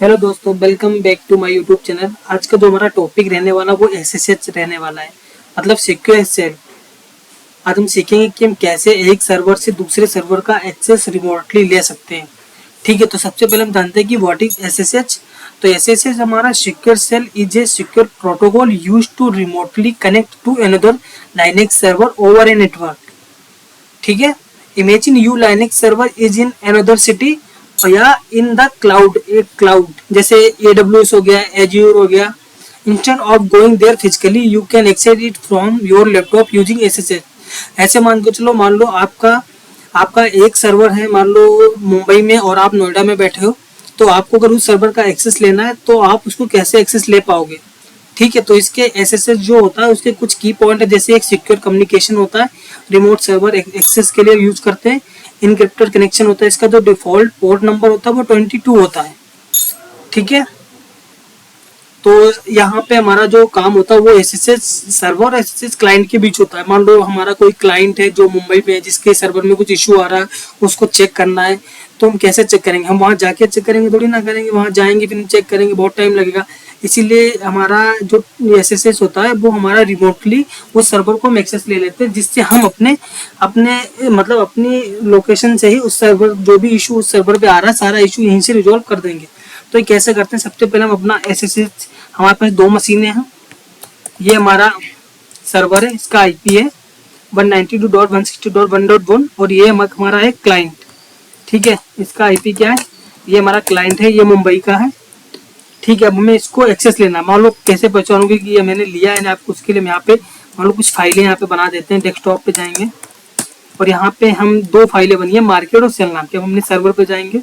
Hello दोस्तों, welcome back to my YouTube channel. आज का जो हमारा टॉपिक रहने वाला वो एसएसएच रहने वाला है, मतलब सिक्योर एसएसएच। आज हम सीखेंगे कि हम कैसे एक सर्वर से दूसरे सर्वर का एक्सेस रिमोटली ले सकते हैं। ठीक है, तो सबसे पहले हम जानते हैं कि व्हाट इज एसएसएच। तो एसएसएच हमारा secure shell is a secure protocol use to remotely connect to another Linux server over a network. ठीक है, imagine you Linux server is in another city या इन द क्लाउड, एक cloud जैसे AWS हो गया, Azure हो गया। Instead of going there physically you can access it from your laptop using SSH. ऐसे मान के चलो, मान लो आपका आपका एक सर्वर है, मान लो मुंबई में और आप नोएडा में बैठे हो। तो आपको अगर उस सर्वर का एक्सेस लेना है तो आप उसको कैसे एक्सेस ले पाओगे। ठीक है, तो इसके एसएसएच जो होता है उसके कुछ की पॉइंट है, जैसे एक सिक्योर कम्युनिकेशन होता है, रिमोट सर्वर एक्सेस के लिए यूज करते हैं। इनक्रिप्टेड कनेक्शन होता है, इसका जो डिफॉल्ट पोर्ट नंबर होता है वो 22 होता है। ठीक है, तो यहाँ पे हमारा जो काम होता है वो एसएसएच सर्वर और एसएसएच क्लाइंट के बीच होता है। मान लो हमारा कोई क्लाइंट है जो मुंबई पे है, जिसके सर्वर में कुछ इशू आ रहा है, उसको चेक करना है। तो हम कैसे चेक करेंगे? हम वहाँ जाके चेक करेंगे थोड़ी ना करेंगे, वहाँ जाएंगे फिर चेक करेंगे, बहुत टाइम लगेगा। इसीलिए हमारा जो एसएसएच होता है वो हमारा रिमोटली उस सर्वर को हम एक्सेस ले लेते हैं, जिससे हम अपने अपने मतलब अपनी लोकेशन से ही उस सर्वर, जो भी इशू उस सर्वर पे आ रहा है, सारा इशू यहीं से रिजॉल्व कर देंगे। तो ये कैसे करते हैं? सबसे पहले हम अपना एसएसएच, हमारे पास दो मशीनें हैं। ये हमारा सर्वर है, इसका आईपी है 192.168.1.1 और ये हमारा है क्लाइंट। ठीक है, इसका आईपी क्या है? ये हमारा क्लाइंट है, ये मुंबई का है। ठीक है, अब हमें इसको एक्सेस लेना है। मान लो कैसे पहचानूंगी कि ये मैंने लिया है ना, आपको उसके लिए हम यहाँ पे मान लो कुछ फाइलें यहाँ पे बना देते हैं। डेस्कटॉप पे जाएंगे और यहाँ पे हम दो फाइलें बनी है, मार्केट और सेल नाम के। हम अपने सर्वर पे जाएंगे।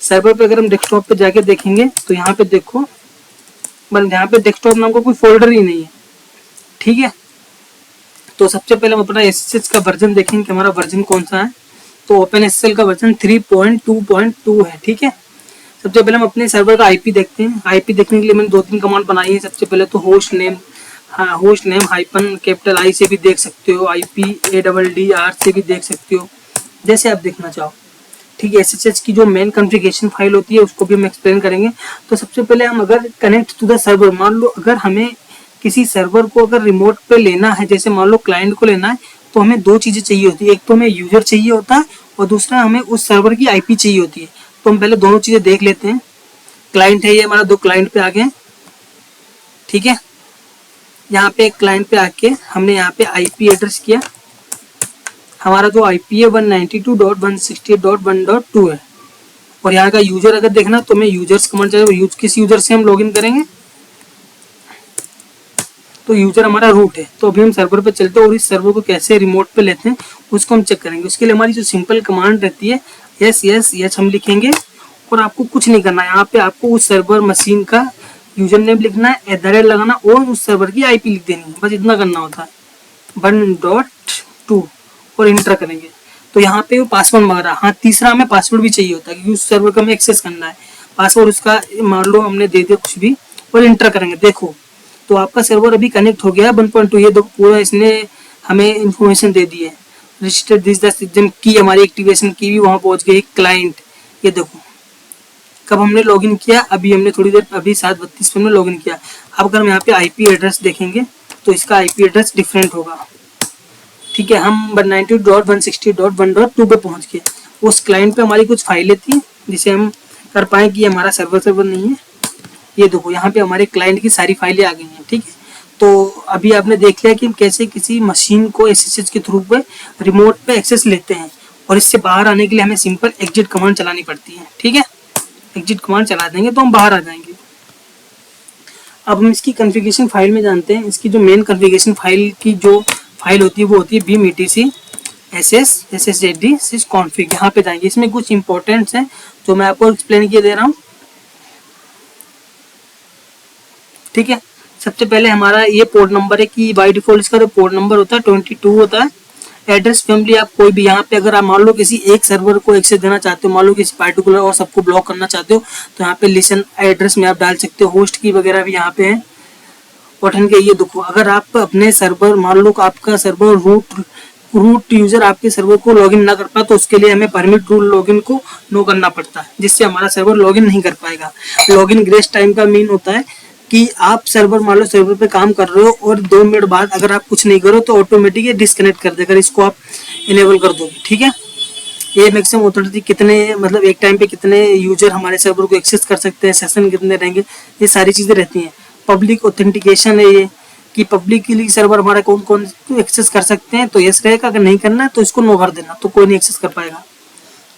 सर्वर पे अगर हम डेस्कटॉप पे जाके देखेंगे तो यहाँ पे देखो, यहाँ पे डेस्कटॉप नाम का कोई फोल्डर ही नहीं है। ठीक है, तो सबसे पहले हम अपना एसएसएच का वर्जन देखेंगे कि हमारा वर्जन कौन सा है। तो ओपन एसएसएल का वर्जन 3.2.2 है। ठीक है, सबसे पहले हम अपने सर्वर का आईपी देखते हैं। आईपी देखने के लिए मैंने 2-3 कमांड बनाई है। सबसे पहले तो होस्ट नेम, हाँ host name hyphen capital I से भी देख सकते हो, IP ADDR से भी देख सकते हो, जैसे आप देखना चाहो। ठीक है, एसएसएच की जो मेन कॉन्फ़िगरेशन फाइल होती है उसको भी हम एक्सप्लेन करेंगे। तो सबसे पहले हम अगर कनेक्ट टू द सर्वर, मान लो अगर हमें किसी सर्वर को अगर रिमोट पे लेना है, जैसे मान लो क्लाइंट को लेना है, तो हमें दो चीज़ें चाहिए होती है। एक तो हमें यूजर चाहिए होता है और दूसरा हमें उस सर्वर की IP चाहिए होती है। तो हम पहले दोनों चीज़ें देख लेते हैं। क्लाइंट है, ये हमारा दो क्लाइंट पे आ गए। ठीक है, यहाँ पे क्लाइंट पे आके हमने यहाँ पे IP एड्रेस किया। हमारा जो IP है 192.168.1.2 है। और यहाँ का यूजर अगर देखना तो हमें यूजर्स कमांड चाहिए। किस यूजर से हम लॉगिन करेंगे? तो यूजर हमारा रूट है। तो अभी हम सर्वर पे चलते हैं और इस सर्वर को कैसे रिमोट पे लेते हैं उसको हम चेक करेंगे। उसके लिए हमारी जो सिंपल कमांड रहती है yes हम लिखेंगे और आपको कुछ नहीं करना है। यहाँ पे आपको उस सर्वर मशीन का यूजर नेम लिखना है, @ लगाना और उस सर्वर की IP लिख देनी है, बस इतना करना होता है। 1.2 और इंटर करेंगे तो यहाँ पे वो पासवर्ड मांग रहा है। हाँ, तीसरा हमें पासवर्ड भी चाहिए होता है क्योंकि उस सर्वर का हमें एक्सेस करना है। पासवर्ड उसका मान लो हमने दे दिया कुछ भी और इंटर करेंगे। देखो तो आपका सर्वर अभी कनेक्ट हो गया 1.2। ये देखो पूरा इसने हमें इंफॉर्मेशन दे दी है। रजिस्टर दिस द सिस्टम की, हमारी एक्टिवेशन की भी वहाँ पहुँच गई। क्लाइंट ये देखो कब हमने लॉगिन किया, अभी हमने थोड़ी देर अभी 7:32 में लॉगिन किया। अब अगर हम यहाँ पे IP एड्रेस देखेंगे तो इसका IP एड्रेस डिफरेंट होगा। ठीक है, हम 192.168.1.2 पे पहुँच गए। उस क्लाइंट पे हमारी कुछ फाइलें थी जिसे हम कर पाए कि हमारा सर्वर नहीं है। ये देखो यहाँ पे हमारे क्लाइंट की सारी फाइलें आ गई हैं। ठीक है, तो अभी आपने देख लिया कि हम कैसे किसी मशीन को एसएसएच के थ्रू पे रिमोट पे एक्सेस लेते हैं। और इससे बाहर आने के लिए हमें सिंपल एग्जिट कमांड चलानी पड़ती है। ठीक है, एग्जिट कमांड चला देंगे तो हम बाहर आ जाएंगे। अब हम इसकी कॉन्फ़िगरेशन फाइल में जानते हैं। इसकी जो मेन कॉन्फ़िगरेशन फाइल की जो फाइल होती है वो होती है bim etc /sshd sysconfig। यहाँ पे जाएंगे, इसमें कुछ इंपॉर्टेंट्स हैं जो मैं आपको एक्सप्लेन किए दे रहा हूँ। ठीक है, सबसे पहले हमारा ये पोर्ट नंबर है कि बाय डिफॉल्ट इसका जो पोर्ट नंबर होता है 22 होता है। एड्रेस फैमिली आप कोई भी, यहाँ पे अगर आप मान लो किसी एक सर्वर को एक्सेस देना चाहते हो, मान लो किसी पार्टिकुलर और सबको ब्लॉक करना चाहते हो, तो यहाँ पे लिसन एड्रेस में आप डाल सकते हो। होस्ट की वगैरह भी यहाँ पे है। बटन के ये देखो, अगर आप अपने सर्वर मान लो आपका सर्वर रूट रूट यूजर आपके सर्वर को लॉगिन ना कर पाए तो उसके लिए हमें परमिट रूट लॉगिन को नो करना पड़ता है, जिससे हमारा सर्वर लॉगिन नहीं कर पाएगा। लॉगिन ग्रेस टाइम का मीन होता है कि आप सर्वर मान लो सर्वर पे काम कर रहे हो और 2 मिनट बाद अगर आप कुछ नहीं करो तो ऑटोमेटिक ये डिस्कनेक्ट कर देगा, इसको आप इनेबल कर दोगे। ठीक है, ये मैक्सिमम अथॉरिटी कितने मतलब एक टाइम पे कितने यूजर हमारे सर्वर को एक्सेस कर सकते हैं, सेशन कितने रहेंगे, ये सारी चीज़ें रहती हैं। पब्लिक ऑथेंटिकेशन है ये कि पब्लिकली सर्वर हमारा कौन कौन एक्सेस कर सकते हैं, तो यस रहेगा। अगर नहीं करना है तो इसको नो कर देना, तो कोई नहीं एक्सेस कर पाएगा।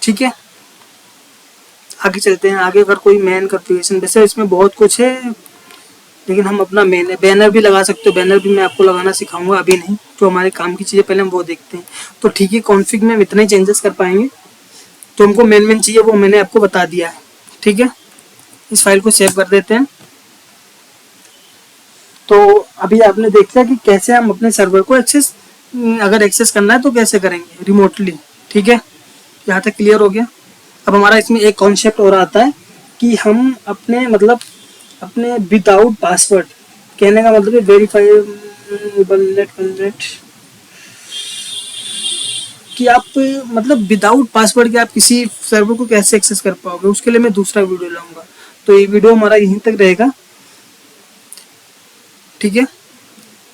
ठीक है, आगे चलते हैं। आगे अगर कोई मेन कॉन्फ़िगरेशन, वैसे इसमें बहुत कुछ है लेकिन हम अपना मेन है, बैनर भी लगा सकते हो, बैनर भी मैं आपको लगाना सिखाऊंगा, अभी नहीं। जो हमारे काम की चीज़ें पहले हम वो देखते हैं। तो ठीक है, कॉन्फ़िग में हम इतने ही चेंजेस कर पाएंगे, तो हमको मेन चाहिए वो मैंने आपको बता दिया है। ठीक है, इस फाइल को सेव कर देते हैं। तो अभी आपने देख लिया कि कैसे हम अपने सर्वर को एक्सेस, अगर एक्सेस करना है तो कैसे करेंगे रिमोटली। ठीक है, यहाँ तक क्लियर हो गया। अब हमारा इसमें एक कॉन्सेप्ट और आता है कि हम अपने मतलब अपने विदाउट पासवर्ड, कहने का मतलब है वेरीफाइबल नेट, कि आप मतलब विदाउट पासवर्ड के आप किसी सर्वर को कैसे एक्सेस कर पाओगे, उसके लिए मैं दूसरा वीडियो लाऊंगा। तो ये वीडियो हमारा यहीं तक रहेगा। ठीक है,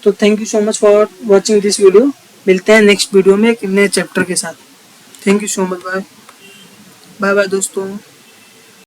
तो thank you so much for watching this video. मिलते हैं नेक्स्ट वीडियो में एक नए चैप्टर के साथ। Thank you so much, bye bye bye दोस्तों।